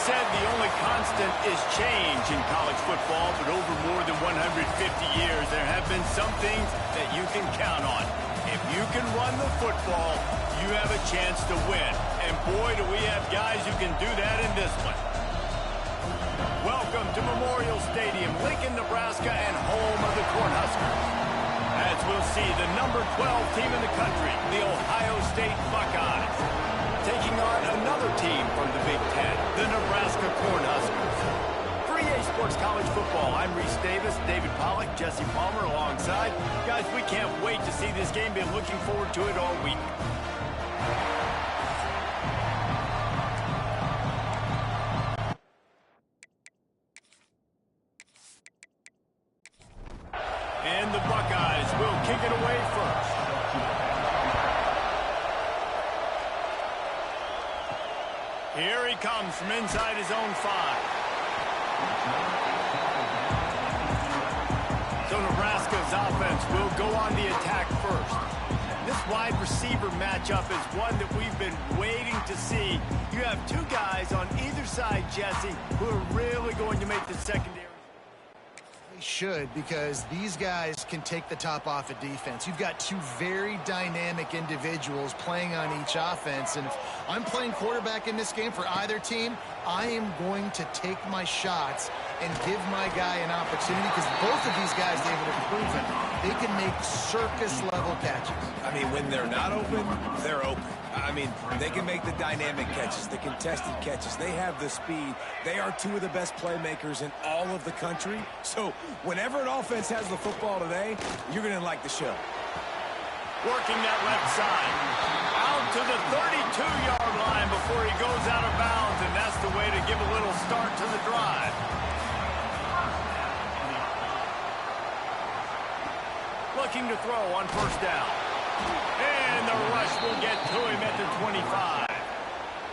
said the only constant is change in college football, but over more than 150 years, there have been some things that you can count on. If you can run the football, you have a chance to win. And boy, do we have guys who can do that in this one. Welcome to Memorial Stadium, Lincoln, Nebraska, and home of the Cornhuskers. As we'll see, the number 12 team in the country, the Ohio State Buckeyes, taking on another team from the Big Ten, the Nebraska Cornhuskers. For EA Sports College Football, I'm Reese Davis, David Pollack, Jesse Palmer alongside. Guys, we can't wait to see this game. Been looking forward to it all week. And the Buckeyes will kick it away first. Here he comes from inside his own 5. So Nebraska's offense will go on the attack first. This wide receiver matchup is one that we've been waiting to see. You have two guys on either side, Jesse, who are really going to make the secondary. Should, because these guys can take the top off of defense. You've got two very dynamic individuals playing on each offense, and if I'm playing quarterback in this game for either team, I am going to take my shots and give my guy an opportunity, because both of these guys, David, have proven they can make circus-level catches. I mean, when they're not open, they're open. I mean, they can make the dynamic catches, the contested catches. They have the speed. They are two of the best playmakers in all of the country. So whenever an offense has the football today, you're going to like the show. Working that left side. Out to the 32-yard line before he goes out of bounds, and that's the way to give a little start to the drive. Looking to throw on first down. And the rush will get to him at the 25.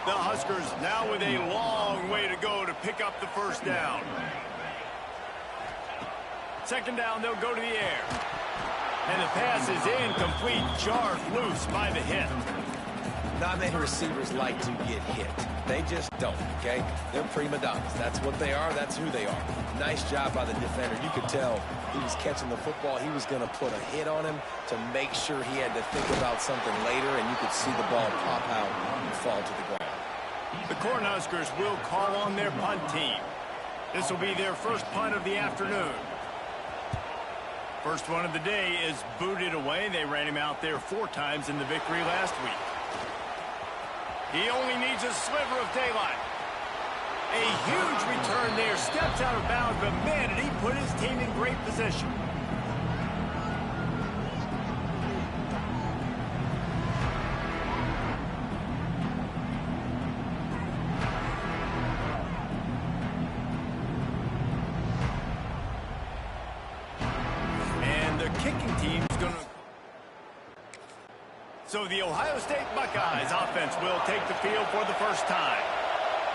The Huskers now with a long way to go to pick up the first down. Second down, they'll go to the air. And the pass is incomplete, jarred loose by the hit. Not many receivers like to get hit. They just don't, okay? They're prima donnas. That's what they are. That's who they are. Nice job by the defender. You could tell he was catching the football. He was going to put a hit on him to make sure he had to think about something later, and you could see the ball pop out and fall to the ground. The Cornhuskers will call on their punt team. This will be their first punt of the afternoon. First one of the day is booted away. They ran him out there 4 times in the victory last week. He only needs a sliver of daylight. A huge return there. Steps out of bounds, but man, did he put his team in great position. And the kicking team's going to... So the Ohio State Buckeyes offense will take the field for the first time.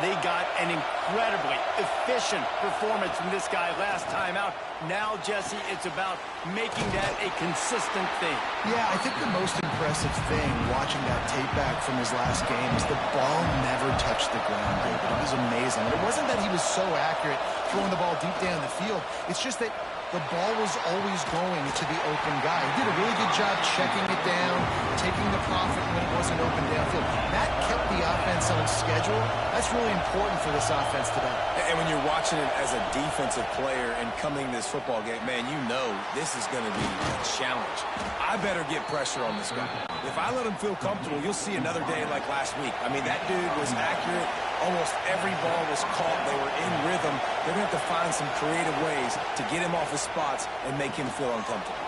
They got an incredibly efficient performance from this guy last time out. Now, Jesse, it's about making that a consistent thing. Yeah, I think the most impressive thing watching that tape back from his last game is the ball never touched the ground, David. It was amazing. And it wasn't that he was so accurate throwing the ball deep down the field. It's just that the ball was always going to the open guy. He did a really good job checking it down, taking the profit when it wasn't open downfield. That kept the offense on schedule. That's really important for this offense today. And when you're watching it as a defensive player and coming to this football game, man, you know this is going to be a challenge. I better get pressure on this guy. If I let him feel comfortable, you'll see another day like last week. I mean, that dude was accurate. Almost every ball was caught. They were in rhythm. They're going to have to find some creative ways to get him off his spots and make him feel uncomfortable.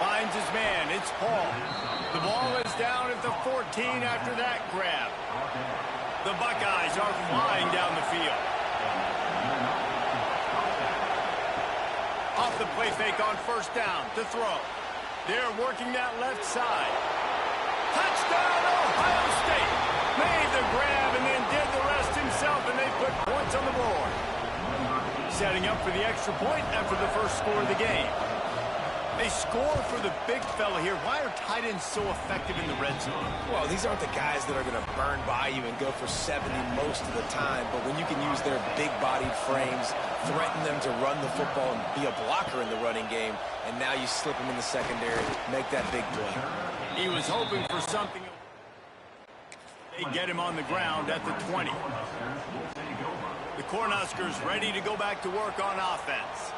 Finds his man. It's Paul. The ball is down at the 14 after that grab. The Buckeyes are flying down the field. Off the play fake on first down to throw. They're working that left side. Touchdown, Ohio State. Made the grab and then did the rest himself, and they put points on the board. Setting up for the extra point after the first score of the game. They score for the big fella here. Why are tight ends so effective in the red zone? Well, these aren't the guys that are going to burn by you and go for 70 most of the time, but when you can use their big-bodied frames, threaten them to run the football and be a blocker in the running game, and now you slip them in the secondary, make that big play. He was hoping for something. They get him on the ground at the 20. The Cornhuskers ready to go back to work on offense.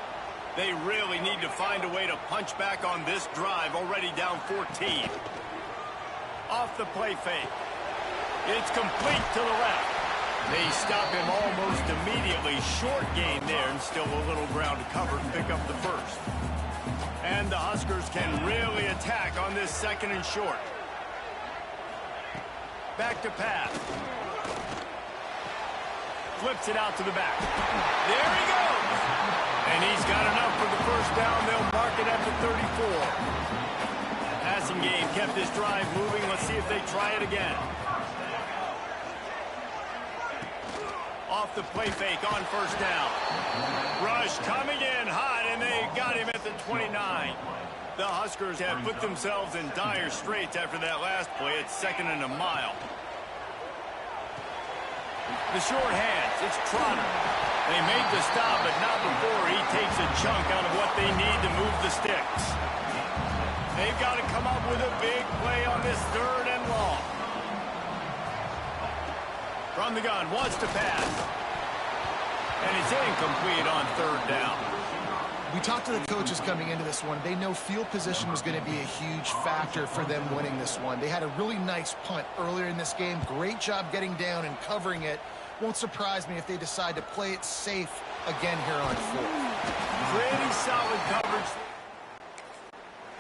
They really need to find a way to punch back on this drive, already down 14. Off the play fake. It's complete to the left. They stop him almost immediately. Short gain there, and still a little ground to cover to pick up the first. And the Huskers can really attack on this second and short. Back to pass. Flips it out to the back. There he goes! And he's got enough for the first down. They'll mark it at the 34. Passing game kept this drive moving. Let's see if they try it again. Off the play fake on first down. Rush coming in hot, and they got him at the 29. The Huskers have put themselves in dire straits after that last play. It's 2nd and a mile. The short hands, it's Trotter. They made the stop, but not before he takes a chunk out of what they need to move the sticks. They've got to come up with a big play on this 3rd and long. From the gun, wants to pass. And it's incomplete on 3rd down. We talked to the coaches coming into this one. They know field position was going to be a huge factor for them winning this one. They had a really nice punt earlier in this game. Great job getting down and covering it. Won't surprise me if they decide to play it safe again here on 4th. Pretty solid coverage.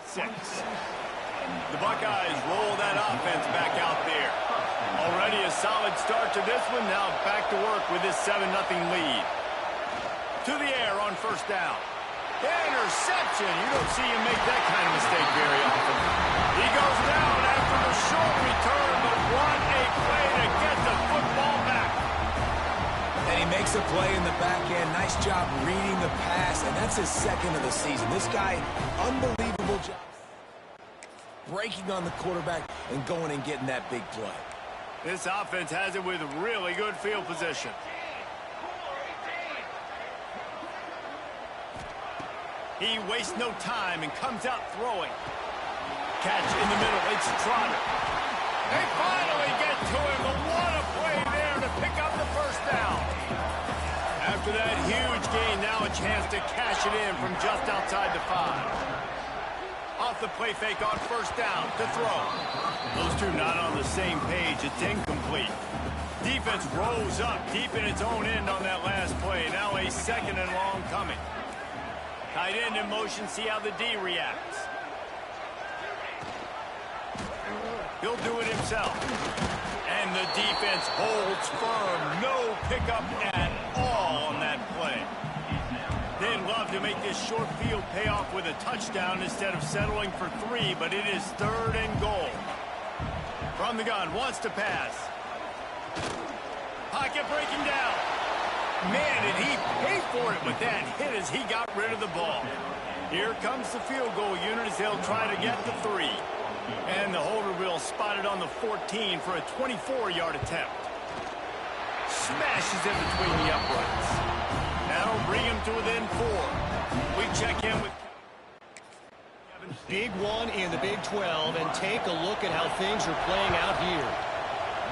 6. The Buckeyes roll that offense back out there. Already a solid start to this one. Now back to work with this 7-0 lead. To the air on first down. Interception. You don't see him make that kind of mistake very often. He goes down after the short return, but what a play to get the football back. And he makes a play in the back end. Nice job reading the pass, and that's his 2nd of the season. This guy, unbelievable job breaking on the quarterback and going and getting that big play. This offense has it with really good field position. He wastes no time and comes out throwing. Catch in the middle. It's Trotter. They finally get to him, but what a play there to pick up the first down. After that huge gain, now a chance to cash it in from just outside the 5. Off the play fake on first down to throw. Those two not on the same page. It's incomplete. Defense rose up deep in its own end on that last play. Now a 2nd and long coming. Tight end in motion, see how the D reacts. He'll do it himself. And the defense holds firm. No pickup at all on that play. They'd love to make this short field pay off with a touchdown instead of settling for 3, but it is 3rd and goal. From the gun, wants to pass. Pocket breaking down. Man, did he pay for it with that hit as he got rid of the ball. Here comes the field goal unit as they'll try to get to 3. And the holder will spot it on the 14 for a 24-yard attempt. Smashes it between the uprights. That'll bring him to within 4. We check in with Big one in the Big 12, and take a look at how things are playing out here.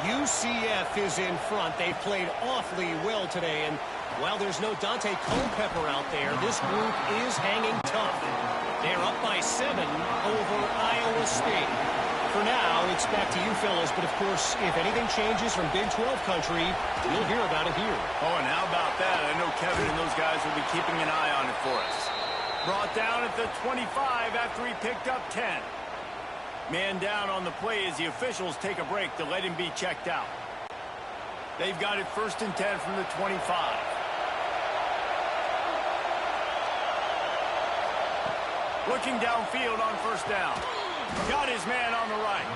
UCF is in front. They've played awfully well today, and while there's no Dante Culpepper out there, this group is hanging tough. They're up by 7 over Iowa State. For now, it's back to you fellas, but of course, if anything changes from Big 12 country, you'll hear about it here. Oh, and how about that? I know Kevin and those guys will be keeping an eye on it for us. Brought down at the 25 after he picked up 10. Man down on the play as the officials take a break to let him be checked out. They've got it 1st and 10 from the 25. Looking downfield on first down. Got his man on the right.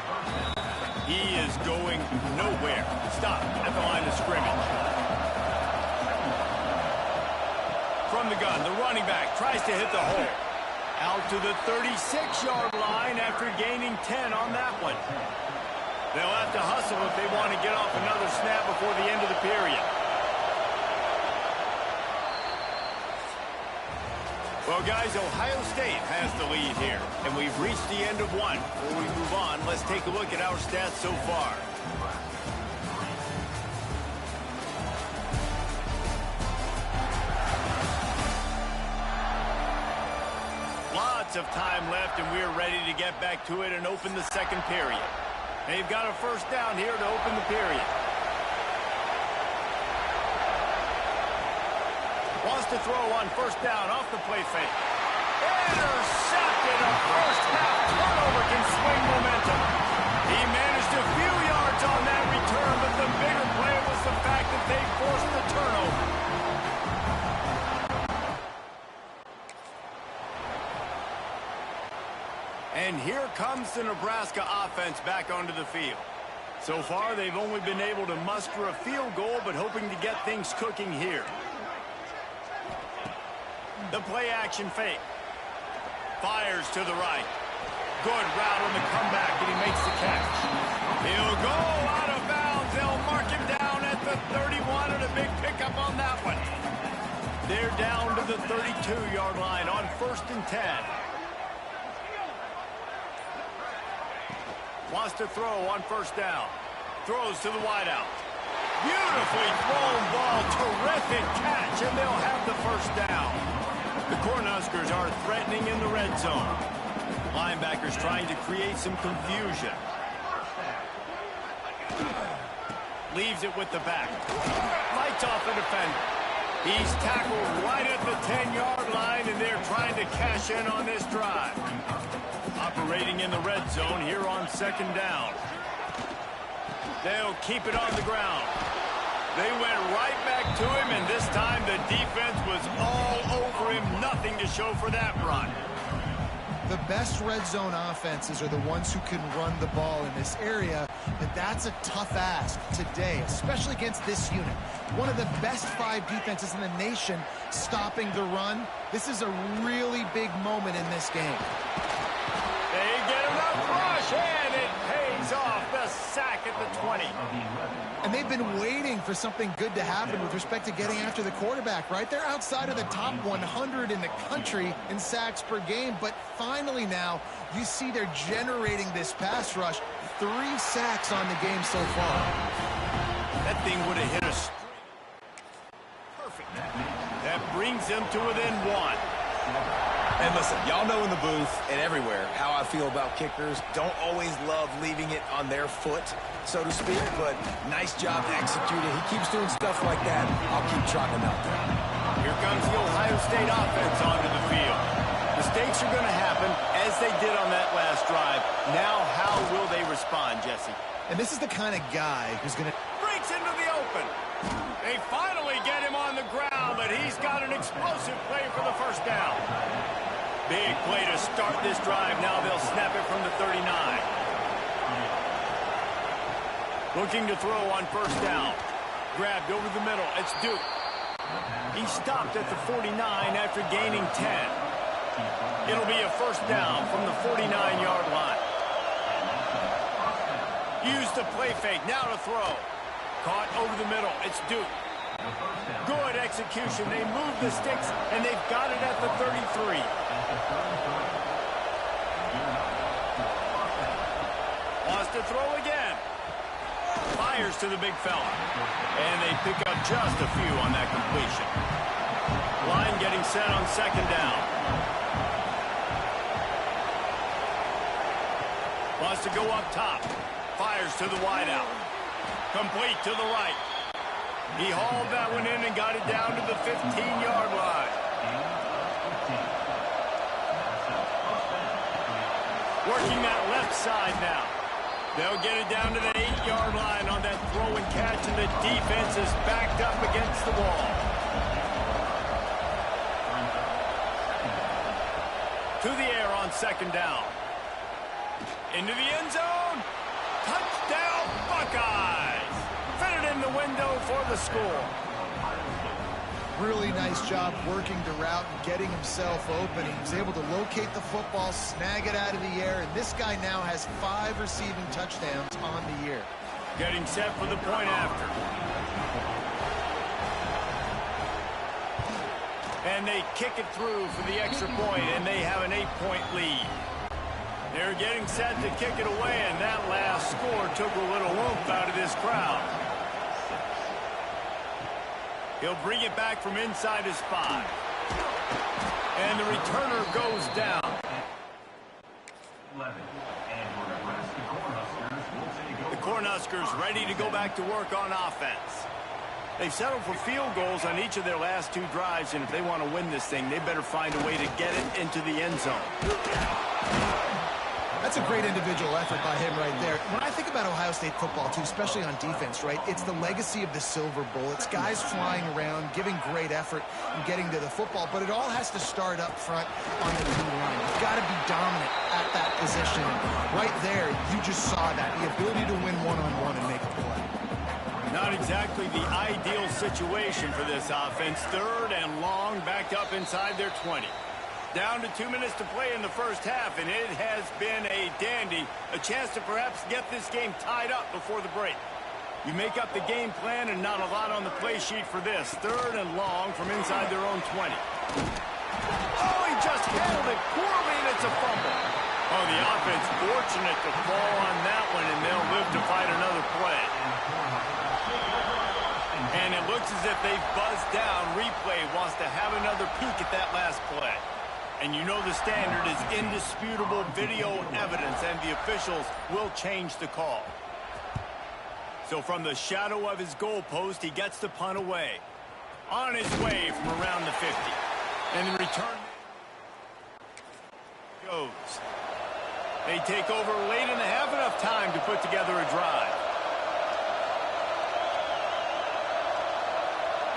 He is going nowhere. Stop at the line of scrimmage. From the gun, the running back tries to hit the hole. Out to the 36-yard line after gaining 10 on that one. They'll have to hustle if they want to get off another snap before the end of the period. Well, guys, Ohio State has the lead here, and we've reached the end of one. Before we move on, let's take a look at our stats so far. Lots of time left, and we're ready to get back to it and open the second period. They've got a first down here to open the period. Wants to throw on first down off the play fake. Intercepted. A first half turnover can swing momentum. He managed a few yards on that return, but the bigger play was the fact that they forced the turnover. And here comes the Nebraska offense back onto the field. So far, they've only been able to muster a field goal, but hoping to get things cooking here. The play action fake. Fires to the right. Good route on the comeback, and he makes the catch. He'll go out of bounds. They'll mark him down at the 31, and a big pickup on that one. They're down to the 32-yard line on 1st and 10. Wants to throw on first down. Throws to the wideout. Beautifully thrown ball. Terrific catch, and they'll have the first down. The Cornhuskers are threatening in the red zone. Linebackers trying to create some confusion. Leaves it with the back. Lights off the defender. He's tackled right at the 10-yard line, and they're trying to cash in on this drive. Operating in the red zone here on second down. They'll keep it on the ground. They went right back to him, and this time the defense was all over him. Nothing to show for that run. The best red zone offenses are the ones who can run the ball in this area, and that's a tough ask today, especially against this unit. One of the best 5 defenses in the nation stopping the run. This is a really big moment in this game. They get enough rush, and it pays off. The sack at the 20. And they've been waiting for something good to happen with respect to getting after the quarterback, right? They're outside of the top 100 in the country in sacks per game, but finally now you see they're generating this pass rush. 3 sacks on the game so far. That thing would have hit us. Perfect. That brings them to within 1. And listen, y'all know in the booth and everywhere how I feel about kickers. Don't always love leaving it on their foot, so to speak, but nice job executing. He keeps doing stuff like that. I'll keep trotting out there. Here comes the Ohio State offense onto the field. Mistakes are going to happen, as they did on that last drive. Now, how will they respond, Jesse? And this is the kind of guy who's going to... Breaks into the open. They finally get him on the ground, but he's got an explosive play for the first down. Big play to start this drive. Now they'll snap it from the 39. Looking to throw on first down. Grabbed over the middle. It's Duke. He stopped at the 49 after gaining 10. It'll be a first down from the 49-yard line. Use the play fake. Now to throw. Caught over the middle. It's Duke. Good execution. They move the sticks, and they've got it at the 33. Wants to throw again. Fires to the big fella. And they pick up just a few on that completion. Line getting set on second down. Wants to go up top. Fires to the wideout. Complete to the right. He hauled that one in and got it down to the 15-yard line. Working that left side now. They'll get it down to the 8-yard line on that throw and catch, and the defense is backed up against the wall. To the air on second down. Into the end zone. Touchdown, Buckeyes. Fit it in the window for the score. Really nice job working the route and getting himself open. He was able to locate the football, snag it out of the air, and this guy now has 5 receiving touchdowns on the year. Getting set for the point after. And they kick it through for the extra point, and they have an 8-point lead. They're getting set to kick it away, and that last score took a little oomph out of this crowd. He'll bring it back from inside his spot. And the returner goes down. The Cornhuskers ready to go back to work on offense. They've settled for field goals on each of their last 2 drives, and if they want to win this thing, they better find a way to get it into the end zone. That's a great individual effort by him right there. When I think about Ohio State football, too, especially on defense, right, it's the legacy of the Silver Bowl. It's guys flying around, giving great effort, and getting to the football. But it all has to start up front on the D-line. You've got to be dominant at that position. Right there, you just saw that, the ability to win one-on-one and make a play. Not exactly the ideal situation for this offense. 3rd and long, backed up inside their 20. Down to 2 minutes to play in the first half, and it has been a dandy. A chance to perhaps get this game tied up before the break. You make up the game plan and not a lot on the play sheet for this. 3rd and long from inside their own 20. Oh, he just handled it poorly, and it's a fumble. Oh, the offense fortunate to fall on that one, and they'll live to fight another play. And it looks as if they've buzzed down. Replay wants to have another peek at that last play. And you know the standard is indisputable video evidence, and the officials will change the call. So from the shadow of his goalpost, he gets the punt away. On his way from around the 50. And the return goes. They take over late in the half, enough time to put together a drive.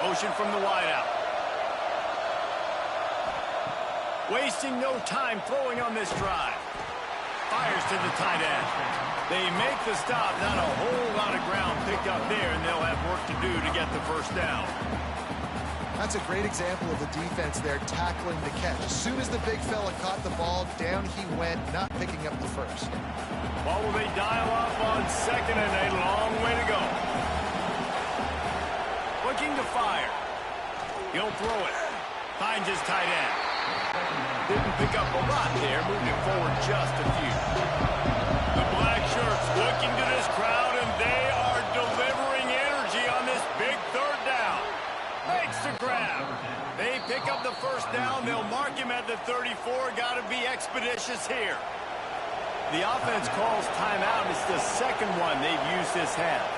Motion from the wideout. Wasting no time throwing on this drive. Fires to the tight end. They make the stop. Not a whole lot of ground picked up there, and they'll have work to do to get the first down. That's a great example of the defense there tackling the catch. As soon as the big fella caught the ball, down he went, not picking up the first. Well, will they dial up on 2nd and a long way to go? Looking to fire. He'll throw it. Finds his tight end. Didn't pick up a lot there, moved it forward just a few. The black shirts looking to this crowd, and they are delivering energy on this big 3rd down. Makes the grab. They pick up the first down. They'll mark him at the 34. Got to be expeditious here. The offense calls timeout. It's the 2nd one they've used this half.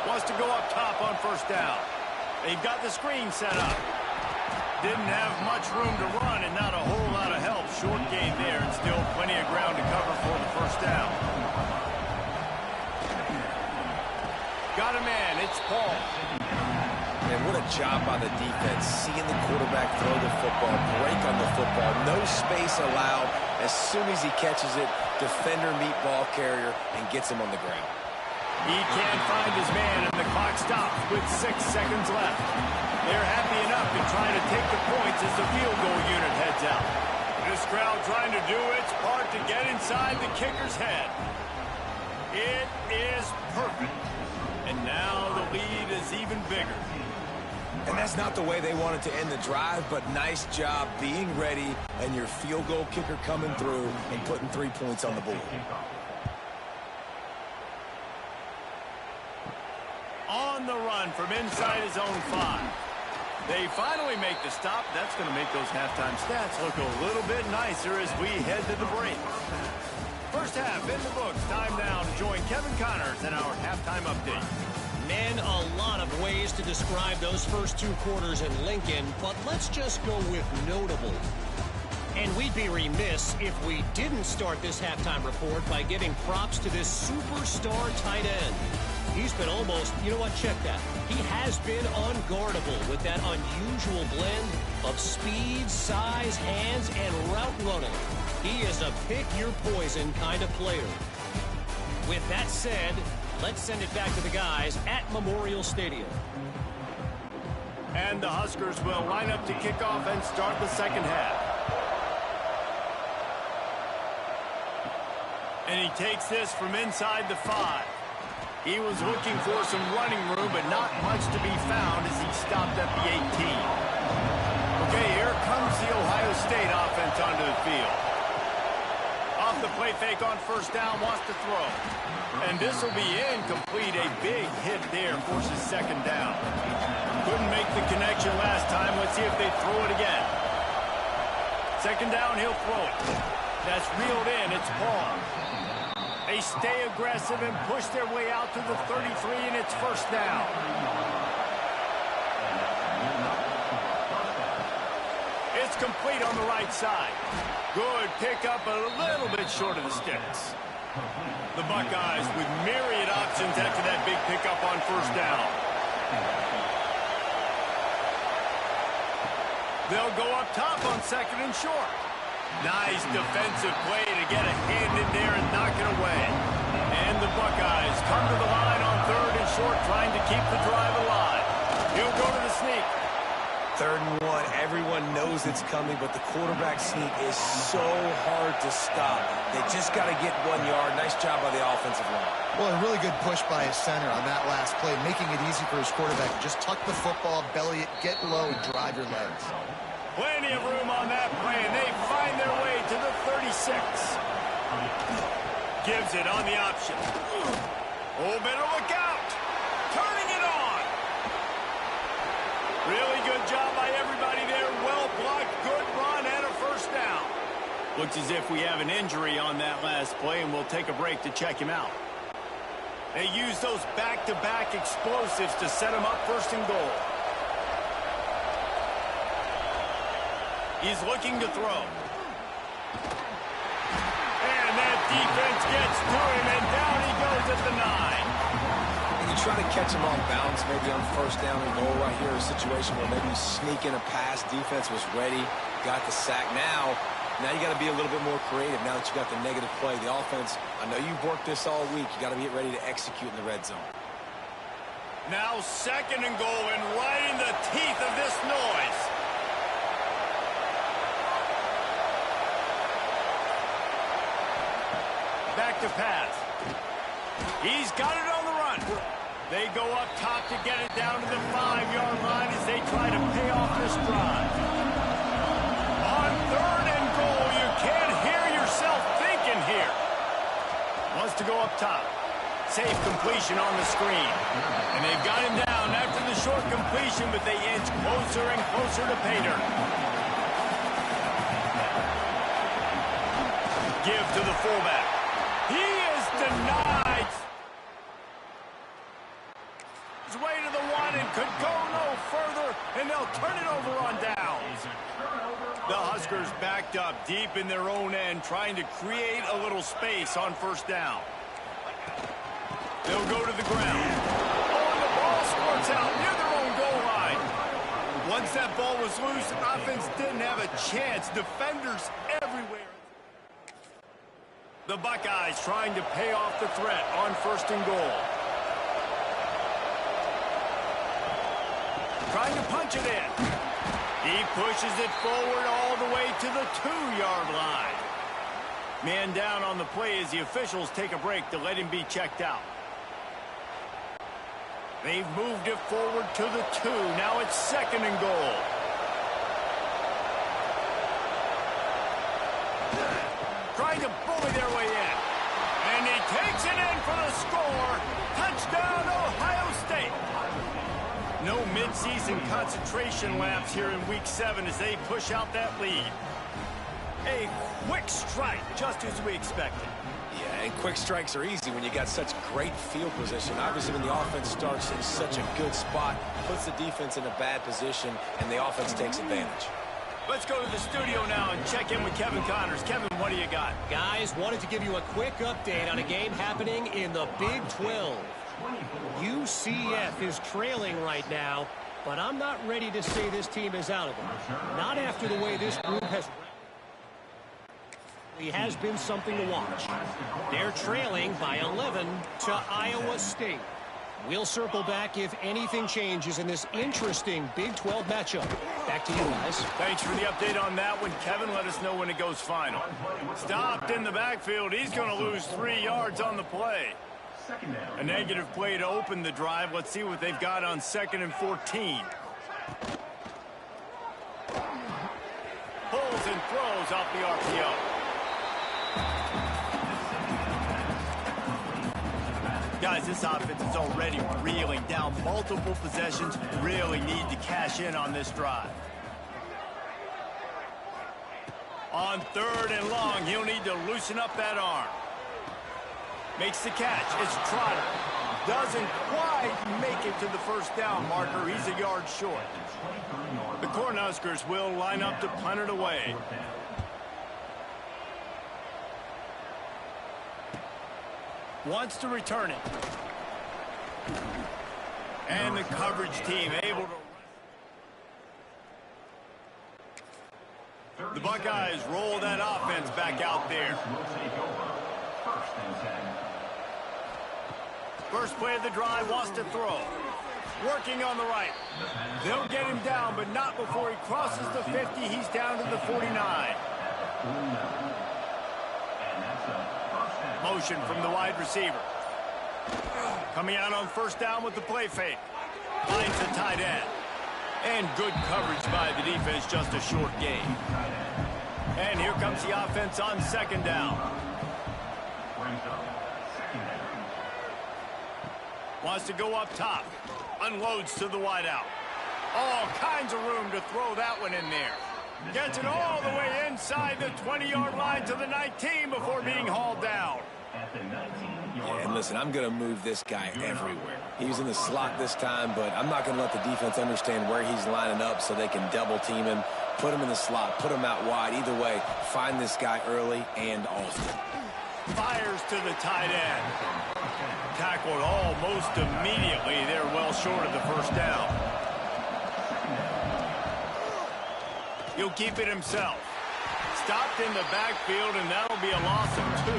Wants to go up top on first down. They've got the screen set up. Didn't have much room to run and not a whole lot of help. Short gain there and still plenty of ground to cover for the first down. Got a man. It's Paul. And what a job by the defense. Seeing the quarterback throw the football, break on the football, no space allowed. As soon as he catches it, defender meet ball carrier and gets him on the ground. He can't find his man, and the clock stops with 6 seconds left. They're happy enough to try to take the points as the field goal unit heads out. This crowd trying to do its part to get inside the kicker's head. It is perfect. And now the lead is even bigger. And that's not the way they wanted to end the drive, but nice job being ready and your field goal kicker coming through and putting 3 points on the board. On the run from inside his own 5. They finally make the stop. That's going to make those halftime stats look a little bit nicer as we head to the break. First half in the books. Time now to join Kevin Connors in our halftime update. Man, a lot of ways to describe those first 2 quarters in Lincoln, but let's just go with notable. And we'd be remiss if we didn't start this halftime report by giving props to this superstar tight end. He's been almost, you know what, check that. He has been unguardable with that unusual blend of speed, size, hands, and route running. He is a pick-your-poison kind of player. With that said, let's send it back to the guys at Memorial Stadium. And the Huskers will line up to kick off and start the second half. And he takes this from inside the 5. He was looking for some running room, but not much to be found as he stopped at the 18. Okay, here comes the Ohio State offense onto the field. Off the play fake on first down, wants to throw. And this will be incomplete. A big hit there, forces second down. Couldn't make the connection last time. Let's see if they throw it again. Second down, he'll throw it. That's reeled in. It's Paul. They stay aggressive and push their way out to the 33, and it's first down. It's complete on the right side. Good pickup, a little bit short of the sticks. The Buckeyes with myriad options after that big pickup on first down. They'll go up top on second and short. Nice defensive play to get a hand in there and knock it away. And the Buckeyes come to the line on third and short, trying to keep the drive alive. He'll go to the sneak. 3rd and 1. Everyone knows it's coming, but the quarterback sneak is so hard to stop. They just got to get 1 yard. Nice job by the offensive line. Well, a really good push by his center on that last play, making it easy for his quarterback to just tuck the football, belly it, get low, and drive your legs. Plenty of room on that play, and they find their way to the 36. Gives it on the option. Oh, better look out. Turning it on. Really good job by everybody there. Well blocked, good run, and a first down. Looks as if we have an injury on that last play, and we'll take a break to check him out. They use those back-to-back explosives to set him up first and goal. He's looking to throw. And that defense gets to him, and down he goes at the 9. And you try to catch him off balance, maybe on first down and goal right here, a situation where maybe you sneak in a pass, defense was ready, got the sack. Now you got to be a little bit more creative now that you got the negative play. The offense, I know you've worked this all week. You got to get ready to execute in the red zone. Now second and goal, and right in the teeth of this noise. Back to pass. He's got it on the run. They go up top to get it down to the 5-yard line as they try to pay off this drive. On 3rd and goal, you can't hear yourself thinking here. Wants to go up top. Safe completion on the screen. And they've got him down after the short completion, but they inch closer and closer to Pater. Give to the fullback. He is denied. His way to the 1 and could go no further, and they'll turn it over on downs. The Huskers backed up deep in their own end, trying to create a little space on first down. They'll go to the ground. Oh, and the ball squirts out near their own goal line. Once that ball was loose, the offense didn't have a chance. Defenders everywhere. The Buckeyes trying to pay off the threat on first and goal. Trying to punch it in. He pushes it forward all the way to the 2-yard line. Man down on the play as the officials take a break to let him be checked out. They've moved it forward to the 2. Now it's second and goal. Trying to bully their way in. And he takes it in for the score. Touchdown, Ohio State. No midseason concentration laps here in Week 7 as they push out that lead. A quick strike, just as we expected. Yeah, and quick strikes are easy when you got such great field position. Obviously, when the offense starts in such a good spot, puts the defense in a bad position, and the offense takes advantage. Let's go to the studio now and check in with Kevin Connors. Kevin, what do you got? Guys, wanted to give you a quick update on a game happening in the Big 12. UCF is trailing right now, but I'm not ready to say this team is out of it. Not after the way this group has... It has been something to watch. They're trailing by 11 to Iowa State. We'll circle back if anything changes in this interesting Big 12 matchup. Back to you guys. Thanks for the update on that one, Kevin. Let us know when it goes final. Stopped in the backfield. He's going to lose 3 yards on the play. A negative play to open the drive. Let's see what they've got on 2nd and 14. Pulls and throws off the RPO. Guys, this offense is already reeling down multiple possessions. Really need to cash in on this drive. On 3rd and long, he'll need to loosen up that arm. Makes the catch. It's Trotter. Doesn't quite make it to the first down marker. He's a yard short. The Cornhuskers will line up to punt it away. Wants to return it. And the coverage team able to... The Buckeyes roll that offense back out there. First play of the drive, wants to throw. Working on the right. They'll get him down, but not before he crosses the 50. He's down to the 49. Motion from the wide receiver. Coming out on 1st down with the play fake. Finds the tight end. And good coverage by the defense, just a short gain. And here comes the offense on 2nd down. Wants to go up top. Unloads to the wideout. All kinds of room to throw that one in there. Gets it all the way inside the 20-yard line to the 19 before being hauled down. Yeah, and listen, I'm going to move this guy everywhere. He was in the slot this time, but I'm not going to let the defense understand where he's lining up so they can double team him, put him in the slot, put him out wide. Either way, find this guy early and often. Fires to the tight end. Tackled almost immediately. They're well short of the 1st down. He'll keep it himself. Stopped in the backfield, and that'll be a loss of 2.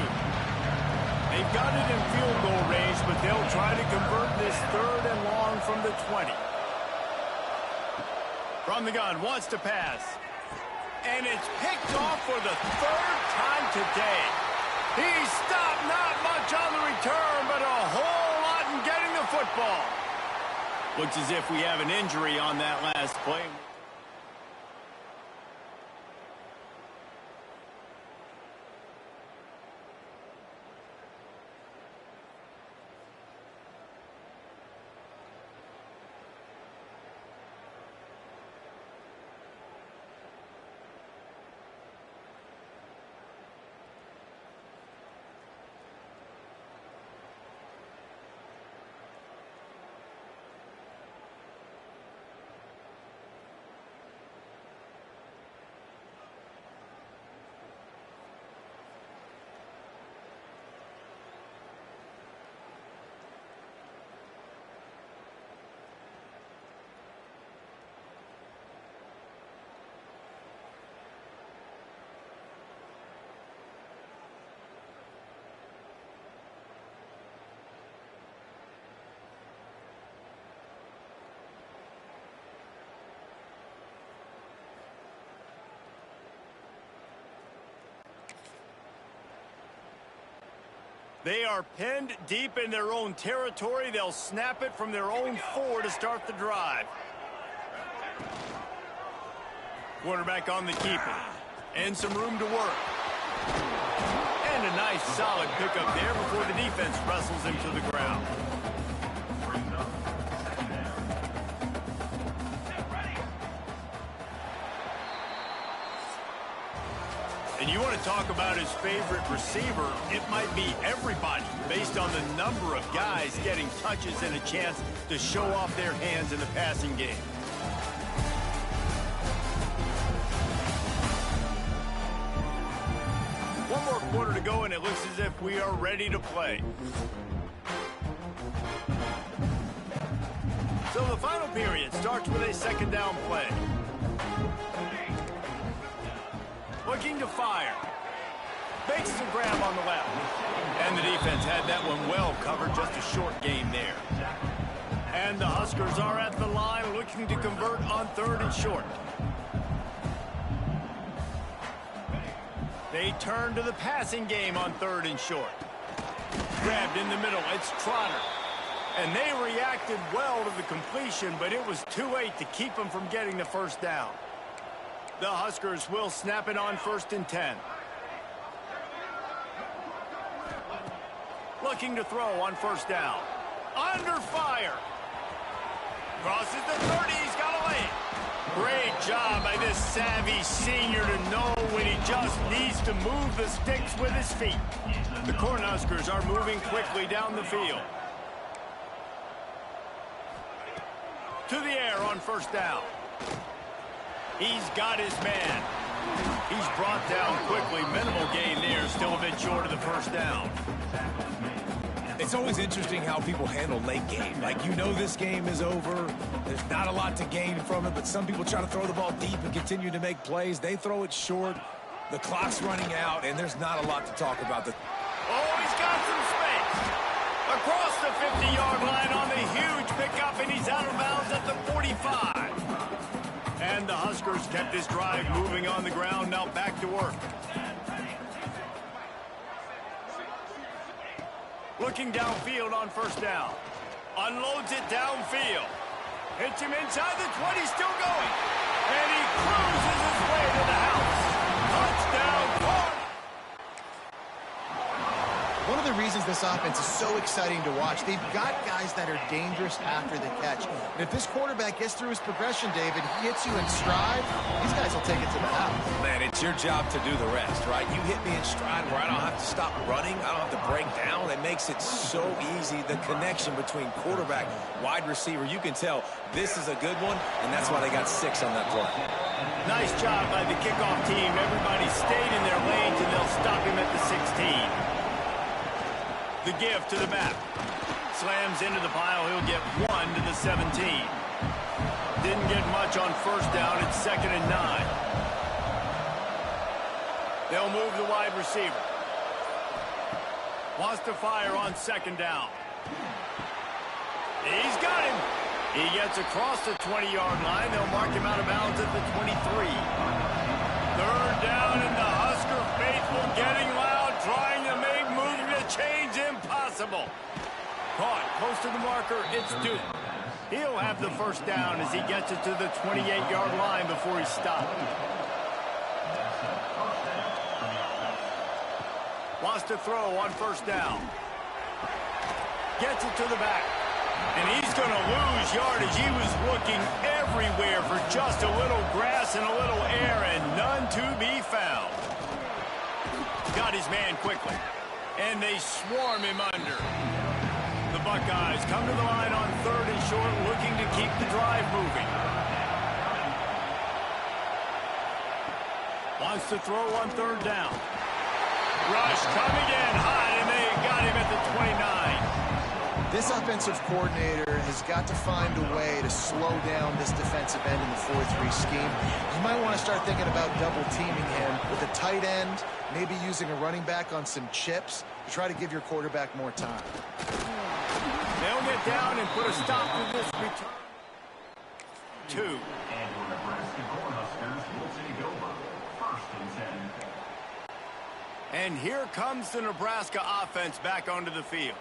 They've got it in field goal range, but they'll try to convert this 3rd and long from the 20. From the gun, wants to pass. And it's picked off for the 3rd time today. He's stopped, not much on the return, but a whole lot in getting the football. Looks as if we have an injury on that last play. They are pinned deep in their own territory. They'll snap it from their own 4 to start the drive. Quarterback on the keeper. And some room to work. And a nice solid pickup there before the defense wrestles him to the ground. And you want to talk about his favorite receiver, it might be everybody based on the number of guys getting touches and a chance to show off their hands in the passing game. One more quarter to go, and it looks as if we are ready to play. So the final period starts with a 2nd down play. Looking to fire. Makes the grab on the left. And the defense had that one well covered. Just a short gain there. And the Huskers are at the line looking to convert on 3rd and short. They turn to the passing game on 3rd and short. Grabbed in the middle. It's Trotter. And they reacted well to the completion, but it was too late to keep them from getting the first down. The Huskers will snap it on 1st and 10. Looking to throw on 1st down. Under fire. Crosses the 30. He's got to lay it. Great job by this savvy senior to know when he just needs to move the sticks with his feet. The Cornhuskers are moving quickly down the field. To the air on 1st down. He's got his man. He's brought down quickly. Minimal gain there. Still a bit short of the 1st down. It's always interesting how people handle late game. Like, you know this game is over. There's not a lot to gain from it, but some people try to throw the ball deep and continue to make plays. They throw it short. The clock's running out, and there's not a lot to talk about. Oh, he's got some space. Across the 50-yard line on the huge pickup, and he's out of bounds at the 45. And the Huskers kept this drive moving on the ground. Now back to work. Looking downfield on 1st down. Unloads it downfield. Hits him inside the 20, still going. And he cruises his way to the house. Touchdown, Cardinals. One of the reasons this offense is so exciting to watch, they've got guys that are dangerous after the catch. And if this quarterback gets through his progression, David, he hits you in stride, these guys will take it to the house. Man, it's your job to do the rest, right? You hit me in stride where I don't have to stop running. I don't have to break down. It makes it so easy. The connection between quarterback, wide receiver, you can tell this is a good one, and that's why they got 6 on that play. Nice job by the kickoff team. Everybody stayed in their lanes, and they'll stop him at the 16. The give to the back. Slams into the pile. He'll get 1 to the 17. Didn't get much on 1st down. It's 2nd and 9. They'll move the wide receiver. Wants to fire on 2nd down. He's got him. He gets across the 20-yard line. They'll mark him out of bounds at the 23. 3rd down, and the Husker faithful getting loud, trying to make moving the chains impossible. Caught close to the marker. It's Duke. He'll have the 1st down as he gets it to the 28-yard line before he's stopped. Wants to throw on 1st down. Gets it to the back. And he's going to lose yardage. He was looking everywhere for just a little grass and a little air, and none to be found. Got his man quickly. And they swarm him under. The Buckeyes come to the line on 3rd and short, looking to keep the drive moving. Wants to throw on 3rd down. Rush coming in high, and they got him at the 29. This offensive coordinator has got to find a way to slow down this defensive end in the 4-3 scheme. You might want to start thinking about double-teaming him with a tight end, maybe using a running back on some chips to try to give your quarterback more time. They'll get down and put a stop to this return. 2. And your Nebraska Cornhuskers will take over 1st and 10. And here comes the Nebraska offense back onto the field.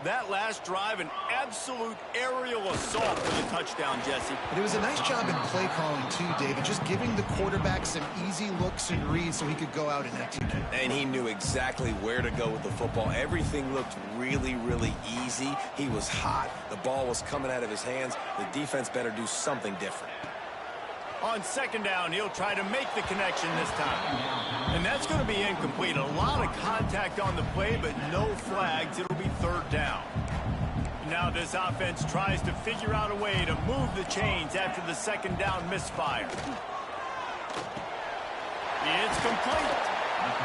That last drive, an absolute aerial assault for the touchdown, Jesse. But it was a nice job in play calling too, David, just giving the quarterback some easy looks and reads so he could go out and execute. And he knew exactly where to go with the football. Everything looked really, really easy. He was hot. The ball was coming out of his hands. The defense better do something different. On 2nd down, he'll try to make the connection this time. And that's going to be incomplete. A lot of contact on the play, but no flags. It'll be 3rd down. Now this offense tries to figure out a way to move the chains after the 2nd down misfire. It's complete.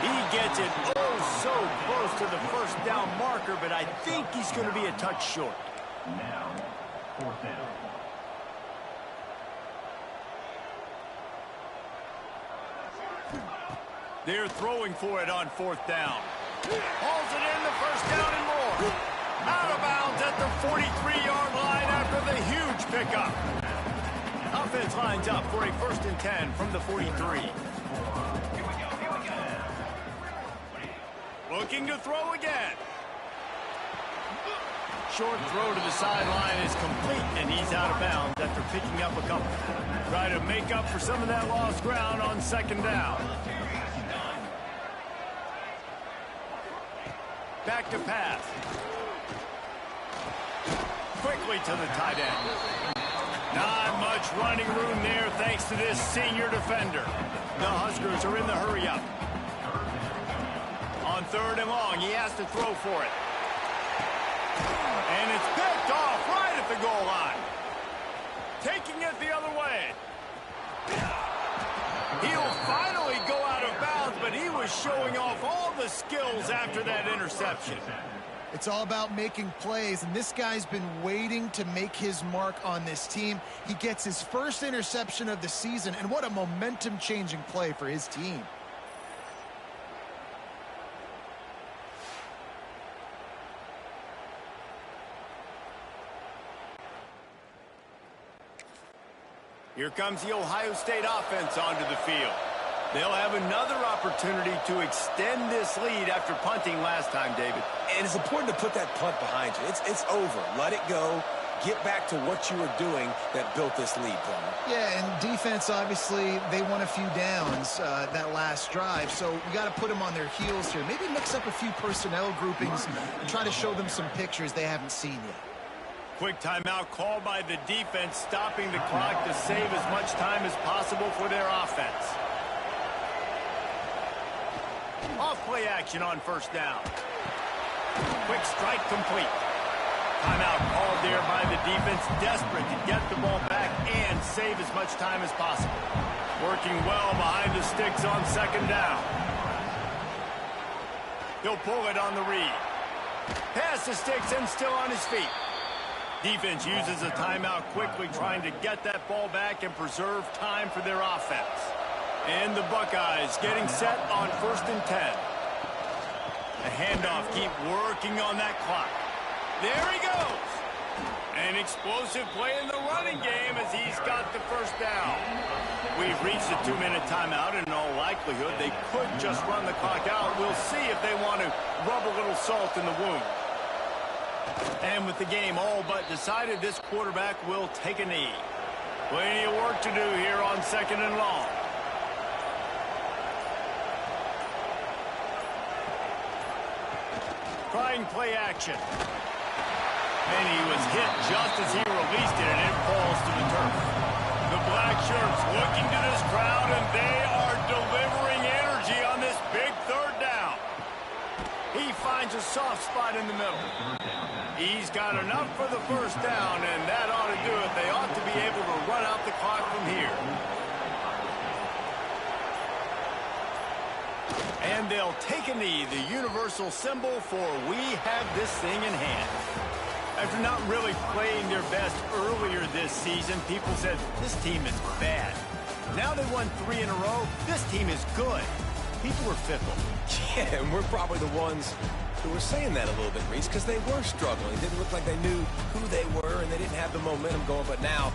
He gets it oh so close to the 1st down marker, but I think he's going to be a touch short. Now, 4th down. They're throwing for it on 4th down. Hauls it in, the 1st down and more. Out of bounds at at the 43-yard line after the huge pickup. Offense lines up for a 1st and 10 from the 43. Looking to throw again. Short throw to the sideline is complete, and he's out of bounds after picking up a couple. Try to make up for some of that lost ground on 2nd down. Back to pass. Quickly to the tight end. Not much running room there thanks to this senior defender. The Huskers are in the hurry-up. On 3rd and long, he has to throw for it. And it's picked off right at the goal line. Taking it the other way. He'll finally go out of bounds, but he was showing off all the skills after that interception. It's all about making plays, and this guy's been waiting to make his mark on this team. He gets his first interception of the season, and what a momentum-changing play for his team. Here comes the Ohio State offense onto the field. They'll have another opportunity to extend this lead after punting last time, David. And it's important to put that punt behind you. It's over. Let it go. Get back to what you were doing that built this lead, Palmer. Yeah, and defense, obviously, they won a few downs that last drive, so you got to put them on their heels here. Maybe mix up a few personnel groupings and try to show them some pictures they haven't seen yet. Quick timeout called by the defense, stopping the clock to save as much time as possible for their offense. Off play action on 1st down. Quick strike complete. Timeout called there by the defense, desperate to get the ball back and save as much time as possible. Working well behind the sticks on 2nd down. He'll pull it on the read. Pass the sticks and still on his feet. Defense uses a timeout quickly, trying to get that ball back and preserve time for their offense. And the Buckeyes getting set on 1st and 10. The handoff, keep working on that clock. There he goes. An explosive play in the running game as he's got the 1st down. We've reached the 2-minute timeout, and in all likelihood, they could just run the clock out. We'll see if they want to rub a little salt in the wound. And with the game all but decided, this quarterback will take a knee. Plenty of work to do here on 2nd and long. Trying play action. And he was hit just as he released it, and it falls to the turf. The black shirts looking to this crowd, and they are delivering energy on this big 3rd down. He finds a soft spot in the middle. He's got enough for the 1st down, and that ought to do it. They ought to be able to run out the clock from here. And they'll take a knee, the universal symbol for we have this thing in hand. After not really playing their best earlier this season, people said, this team is bad. Now they won 3 in a row. This team is good. People are fickle. Yeah, and we're probably the ones who were saying that a little bit, Reese, because they were struggling. It didn't look like they knew who they were, and they didn't have the momentum going, but now